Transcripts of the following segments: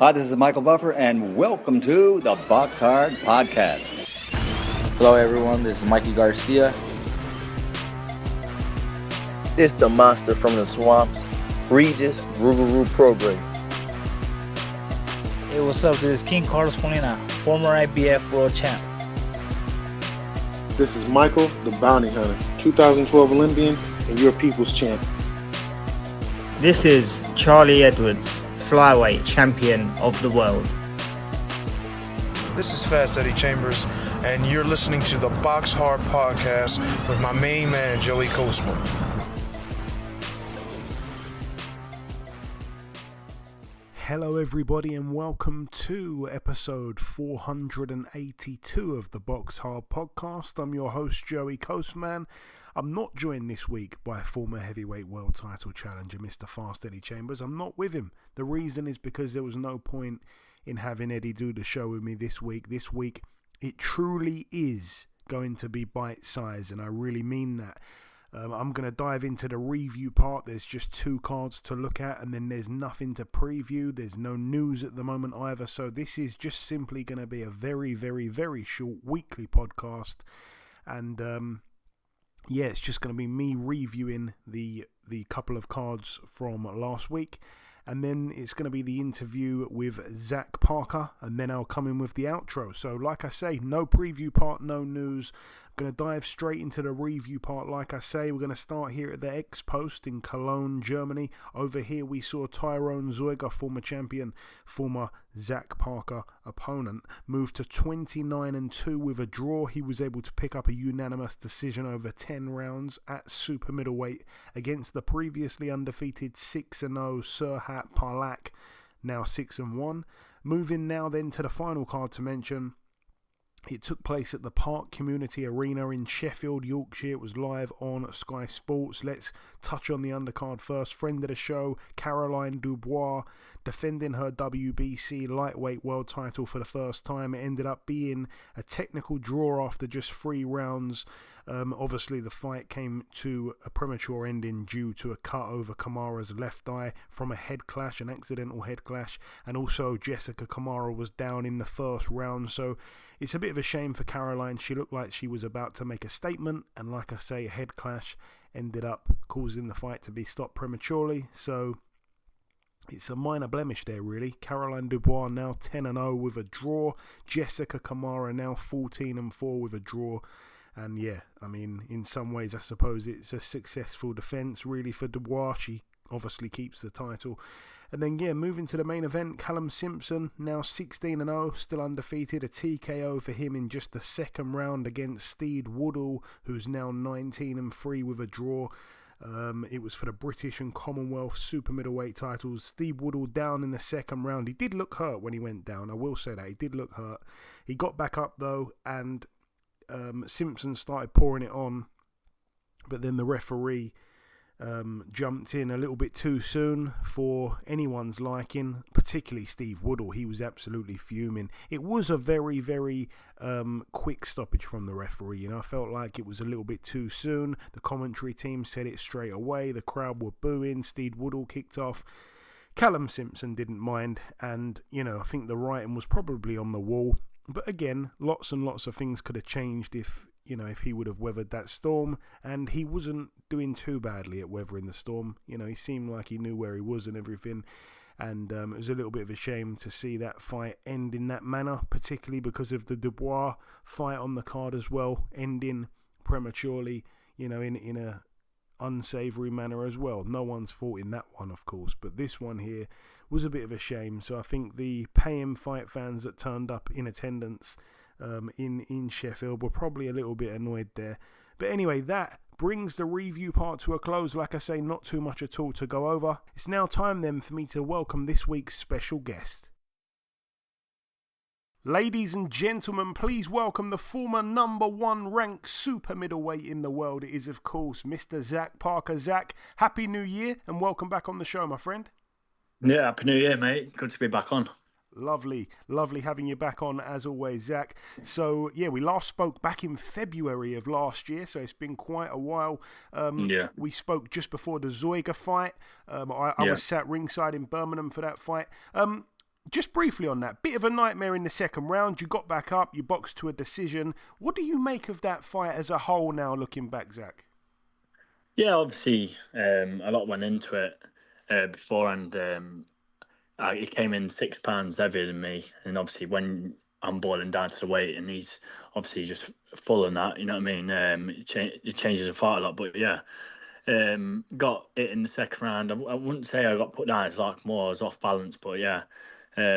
Hi, this is Michael Buffer, and welcome to the BoxHard Podcast. Hello, everyone. This is Mikey Garcia. This the monster from the swamps, Regis Rougarou Program. Hey, what's up? This is King Carlos Molina, former IBF world champ. This is Michael, the Bounty Hunter, 2012 Olympian and your people's champ. This is Charlie Edwards, flyweight champion of the world. This is Fast Eddie Chambers, and you're listening to the BoxHard Podcast with my main man, Joey Coastman. Hello everybody and welcome to episode 482 of the BoxHard Podcast. I'm your host Joey Coastman. I'm not joined this week by former heavyweight world title challenger Mr. Fast Eddie Chambers. I'm not with him. The reason is because there was no point in having Eddie do the show with me this week. This week it truly is going to be bite-sized, and I really mean that. I'm going to dive into the review part. There's just 2 cards to look at, and then there's nothing to preview. There's no news at the moment either. So this is just simply going to be a very, very, very short weekly podcast. And yeah, it's just going to be me reviewing the couple of cards from last week. And then it's going to be the interview with Zach Parker, and then I'll come in with the outro. So like I say, no preview part, no news. I'm going to dive straight into the review part. Like I say, we're going to start here at the X-Post in Cologne, Germany. Over here we saw Tyron Zeuge, former champion, former Zach Parker opponent, move to 29-2 with a draw. He was able to pick up a unanimous decision over 10 rounds at Super-Middleweight against the previously undefeated 6-0 Serhat Parlak, now 6-1. Moving now then to the final card to mention. It took place at the Park Community Arena in Sheffield, Yorkshire. It was live on Sky Sports. Let's touch on the undercard first. Friend of the show, Caroline Dubois, defending her WBC lightweight world title for the first time. It ended up being a technical draw after just 3 rounds. Obviously, the fight came to a premature ending due to a cut over Kamara's left eye from a head clash, an accidental head clash. And also, Jessica Kamara was down in the first round. So it's a bit of a shame for Caroline. She looked like she was about to make a statement. And like I say, a head clash ended up causing the fight to be stopped prematurely. So it's a minor blemish there, really. Caroline Dubois now 10-0 with a draw. Jessica Kamara now 14-4 with a draw. And yeah, I mean, in some ways, I suppose it's a successful defence, really, for Dubois. She obviously keeps the title. And then, yeah, moving to the main event, Callum Simpson, now 16-0, still undefeated. A TKO for him in just the second round against Steve Woodall, who's now 19-3 with a draw. It was for the British and Commonwealth Super-Middleweight titles. Steve Woodall down in the second round. He did look hurt when he went down, I will say that. He did look hurt. He got back up, though, and Simpson started pouring it on, but then the referee jumped in a little bit too soon for anyone's liking, particularly Steve Woodall. He was absolutely fuming. It was a very, very quick stoppage from the referee. You know, I felt like it was a little bit too soon. The commentary team said it straight away. The crowd were booing. Steve Woodall kicked off. Callum Simpson didn't mind, and you know, I think the writing was probably on the wall. But again, lots and lots of things could have changed if he would have weathered that storm, and he wasn't doing too badly at weathering the storm. You know, he seemed like he knew where he was and everything, and it was a little bit of a shame to see that fight end in that manner, particularly because of the Dubois fight on the card as well, ending prematurely, you know, in a unsavoury manner as well. No one's fault in that one, of course, but this one here was a bit of a shame. So I think the pay-him fight fans that turned up in attendance in Sheffield were probably a little bit annoyed there. But anyway, that brings the review part to a close. Like I say, not too much at all to go over. It's now time then for me to welcome this week's special guest. Ladies and gentlemen, please welcome the former number 1 ranked super middleweight in the world. It is, of course, Mr. Zach Parker. Zach, Happy New Year and welcome back on the show, my friend. Yeah, Happy New Year, mate. Good to be back on. Lovely having you back on as always, Zach. So yeah, we last spoke back in February of last year, so it's been quite a while. We spoke just before the Zeuge fight. I was sat ringside in Birmingham for that fight. just briefly on that, bit of a nightmare in the second round. You got back up, you boxed to a decision. What do you make of that fight as a whole now, looking back, Zach? Yeah, obviously, a lot went into it beforehand. He came in 6 pounds heavier than me, and obviously when I'm boiling down to the weight, and he's obviously just full on that, you know what I mean? It changes the fight a lot, but yeah. Got it in the second round. I wouldn't say I got put down. It's like more I was off balance, but yeah,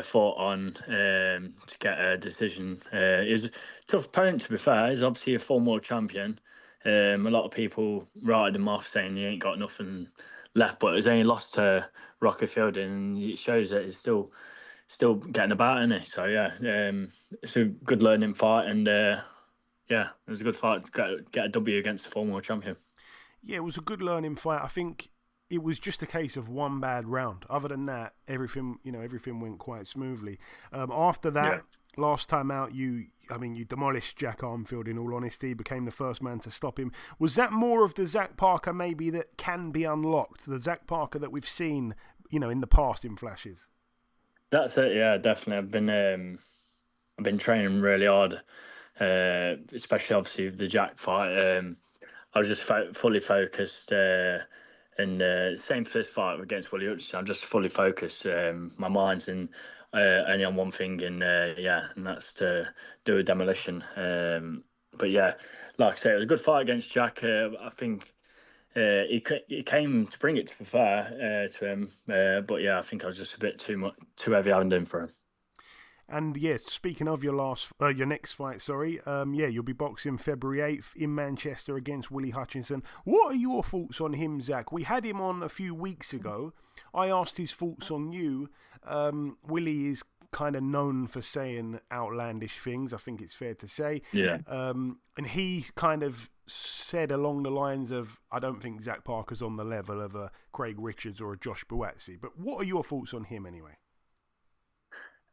fought on to get a decision. It was a tough opponent, to be fair. He's obviously a former world champion. A lot of people wrote him off saying he ain't got nothing left, but he's only lost to Rockerfield, and it shows that he's still getting about, isn't he? So yeah, it's a good learning fight, and yeah, it was a good fight to get a W against the former world champion. Yeah, it was a good learning fight. I think it was just a case of one bad round. Other than that, everything went quite smoothly. After that, last time out, you demolished Jack Arnfield, in all honesty, became the first man to stop him. Was that more of the Zach Parker maybe that can be unlocked? The Zach Parker that we've seen, in the past in flashes? That's it, yeah, definitely. I've been training really hard, especially obviously the Jack fight. I was just fully focused, and same for this fight against Willy Hutchinson. I'm just fully focused. My mind's in only on one thing, and and that's to do a demolition. But yeah, like I say, it was a good fight against Jack. I think he came to bring it, to be fair to him. But yeah, I think I was just a bit too heavy-handed for him. And yeah, speaking of your next fight, you'll be boxing February 8th in Manchester against Willy Hutchinson. What are your thoughts on him, Zach? We had him on a few weeks ago. I asked his thoughts on you. Willy is kind of known for saying outlandish things, I think it's fair to say. Yeah. And he kind of said along the lines of, I don't think Zach Parker's on the level of a Craig Richards or a Josh Buatsi. But what are your thoughts on him anyway?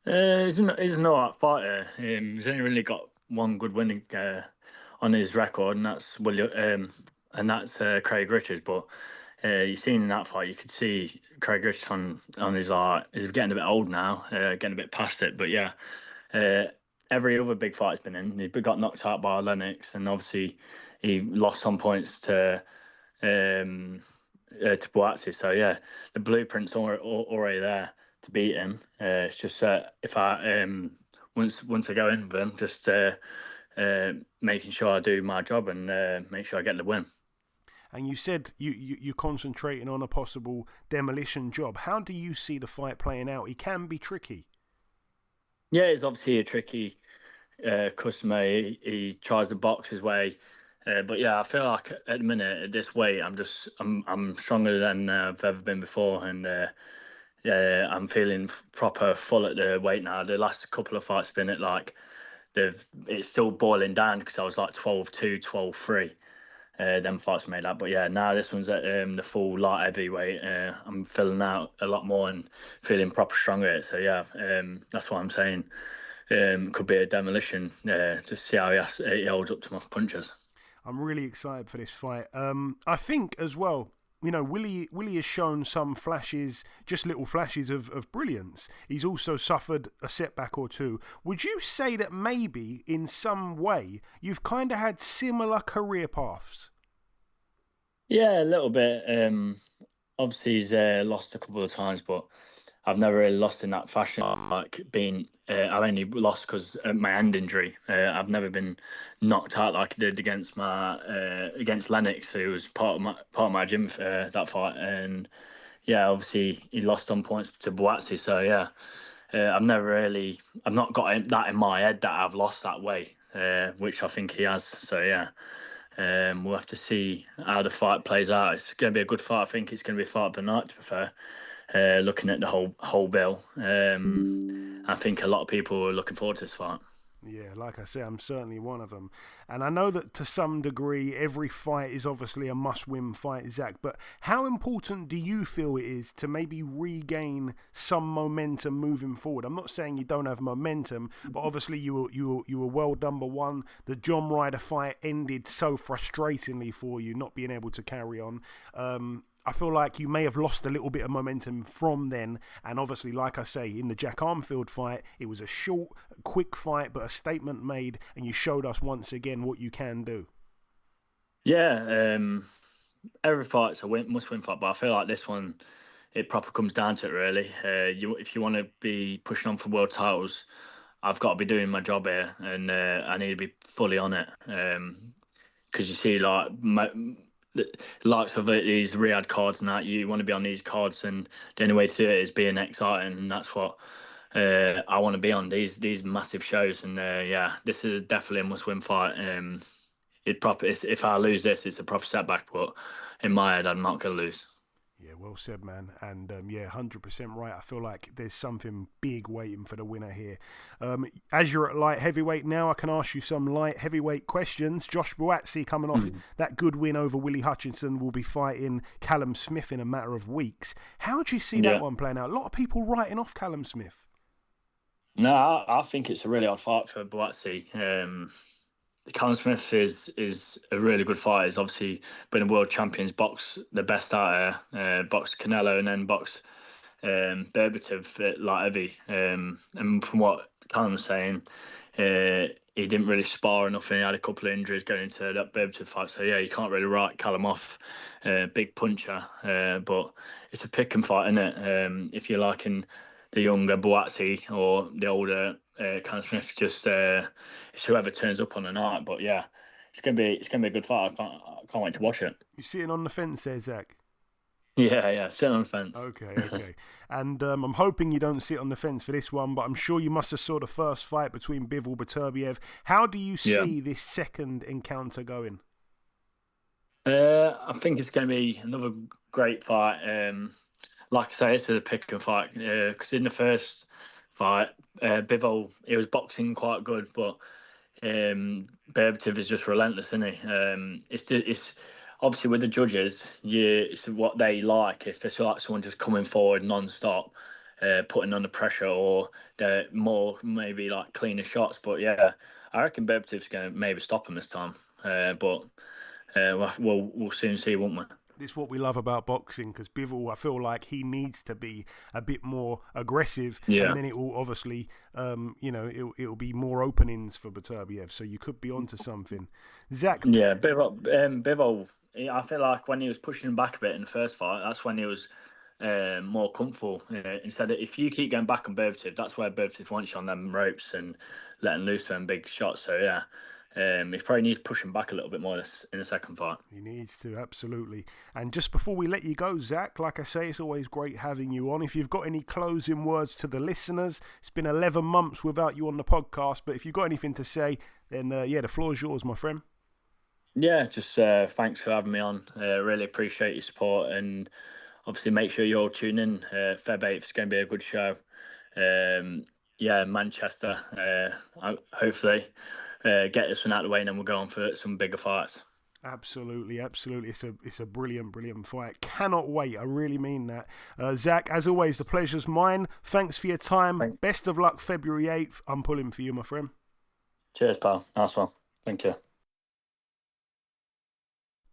He's an alright fighter. He's only really got one good win on his record, and that's Craig Richards. But you seen in that fight, you could see Craig Richards on his he's getting a bit old now, getting a bit past it. But yeah, every other big fight he's been in, he got knocked out by Lennox, and obviously he lost some points to Buatsi. So yeah, the blueprint's already there to beat him. It's just if I once I go in with him, just making sure I do my job and make sure I get the win. And you said you're concentrating on a possible demolition job. How do you see the fight playing out? He can be tricky. Yeah, he's obviously a tricky customer. He tries to box his way. But yeah, I feel like at the minute, at this weight, I'm stronger than I've ever been before, and I'm feeling proper full at the weight now. The last couple of fights been it's still boiling down because I was like 12-2, 12-3. Them fights made that, but yeah, now this one's at the full light heavyweight. I'm filling out a lot more and feeling proper strong at it. So yeah, that's what I'm saying. Could be a demolition. Just see how he holds up to my punches. I'm really excited for this fight. I think as well, Willy has shown some flashes, just little flashes of brilliance. He's also suffered a setback or two. Would you say that maybe in some way you've kind of had similar career paths? Yeah, a little bit. Obviously he's lost a couple of times, but I've never really lost in that fashion. I've only lost because of my hand injury. I've never been knocked out like I did against Lennox, who was part of my gym for that fight. And yeah, obviously he lost on points to Buatsi. So yeah, I've not got that in my head that I've lost that way, which I think he has. So yeah. We'll have to see how the fight plays out. It's going to be a good fight. I think it's going to be a fight of the night, to be fair. Looking at the whole bill, I think a lot of people are looking forward to this fight. Yeah, like I say, I'm certainly one of them. And I know that to some degree, every fight is obviously a must-win fight, Zach. But how important do you feel it is to maybe regain some momentum moving forward? I'm not saying you don't have momentum, but obviously you were world number one. The John Ryder fight ended so frustratingly for you, not being able to carry on. I feel like you may have lost a little bit of momentum from then. And obviously, like I say, in the Jack Arnfield fight, it was a short, quick fight, but a statement made, and you showed us once again what you can do. Yeah, every fight's a must-win fight, but I feel like this one, it proper comes down to it, really. If you want to be pushing on for world titles, I've got to be doing my job here, and I need to be fully on it. Because you see, like, the likes of these Riyadh cards and that, you want to be on these cards, and the only way to do it is being exciting, and that's what I want to be on, these massive shows. And yeah, this is definitely a must-win fight. If I lose this, it's a proper setback, but in my head, I'm not going to lose. Yeah, well said, man. And yeah, 100% right. I feel like there's something big waiting for the winner here. As you're at light heavyweight now, I can ask you some light heavyweight questions. Josh Buatsi, coming off that good win over Willy Hutchinson, will be fighting Callum Smith in a matter of weeks. How do you see that one playing out? A lot of people writing off Callum Smith. No, I think it's a really hard fight for Buatsi. Callum Smith is a really good fighter. He's obviously been a world champions, box the best out there, box Canelo and then box Beterbiev at light heavy. And from what Callum was saying, he didn't really spar enough and he had a couple of injuries going into that Beterbiev fight. So yeah, you can't really write Callum off. Big puncher, but it's a pick and fight, isn't it? If you're liking the younger Buatsi or the older Callum Smith, just it's whoever turns up on the night. But yeah, it's gonna be a good fight. I can't wait to watch it. You're sitting on the fence there, Zach? Yeah, sitting on the fence. Okay. And I'm hoping you don't sit on the fence for this one, but I'm sure you must have saw the first fight between Bivol Beterbiev. How do you see this second encounter going? I think it's going to be another great fight. Like I say, it's a pick and fight because in the first fight, Bivol, he was boxing quite good, but Beterbiev is just relentless, isn't he? It's obviously with the judges, it's what they like. If it's like someone just coming forward non-stop, putting under pressure, or they're more maybe like cleaner shots. But yeah, I reckon Beterbiev's going to maybe stop him this time. But we'll soon see, won't we? This is what we love about boxing, because Bivol, I feel like he needs to be a bit more aggressive, and then it will obviously, it'll be more openings for Beterbiev. So you could be onto something, Zach. Yeah, Bivol. I feel like when he was pushing him back a bit in the first fight, that's when he was more comfortable. Instead of, if you keep going back on Beterbiev, that's where Beterbiev wants you on them ropes and letting loose to them big shots. So yeah. He probably needs to push him back a little bit more in the second fight. He needs to, absolutely. And just before we let you go, Zach, like I say, it's always great having you on. If you've got any closing words to the listeners, it's been 11 months without you on the podcast, but if you've got anything to say, then the floor is yours, my friend. Yeah, just thanks for having me on. Really appreciate your support, and obviously make sure you're all tuning in. Feb 8th is going to be a good show. Manchester, hopefully. Get this one out of the way, and then we'll go on for some bigger fights. Absolutely. It's a brilliant fight. Cannot wait. I really mean that. Zach, as always, the pleasure's mine. Thanks for your time. Thanks. Best of luck February 8th. I'm pulling for you, my friend. Cheers, pal. Nice one. Thank you.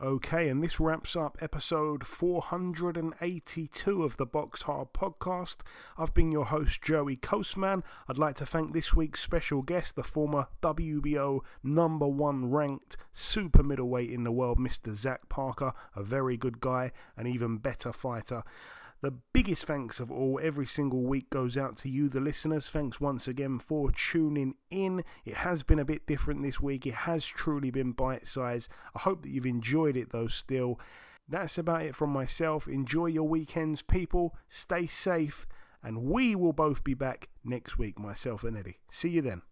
Okay, and this wraps up episode 482 of the BoxHard Podcast. I've been your host, Joey Coastman. I'd like to thank this week's special guest, the former WBO #1 ranked super-middleweight in the world, Mr. Zach Parker, a very good guy, an even better fighter. The biggest thanks of all every single week goes out to you, the listeners. Thanks once again for tuning in. It has been a bit different this week. It has truly been bite-sized. I hope that you've enjoyed it though still. That's about it from myself. Enjoy your weekends, people. Stay safe. And we will both be back next week, myself and Eddie. See you then.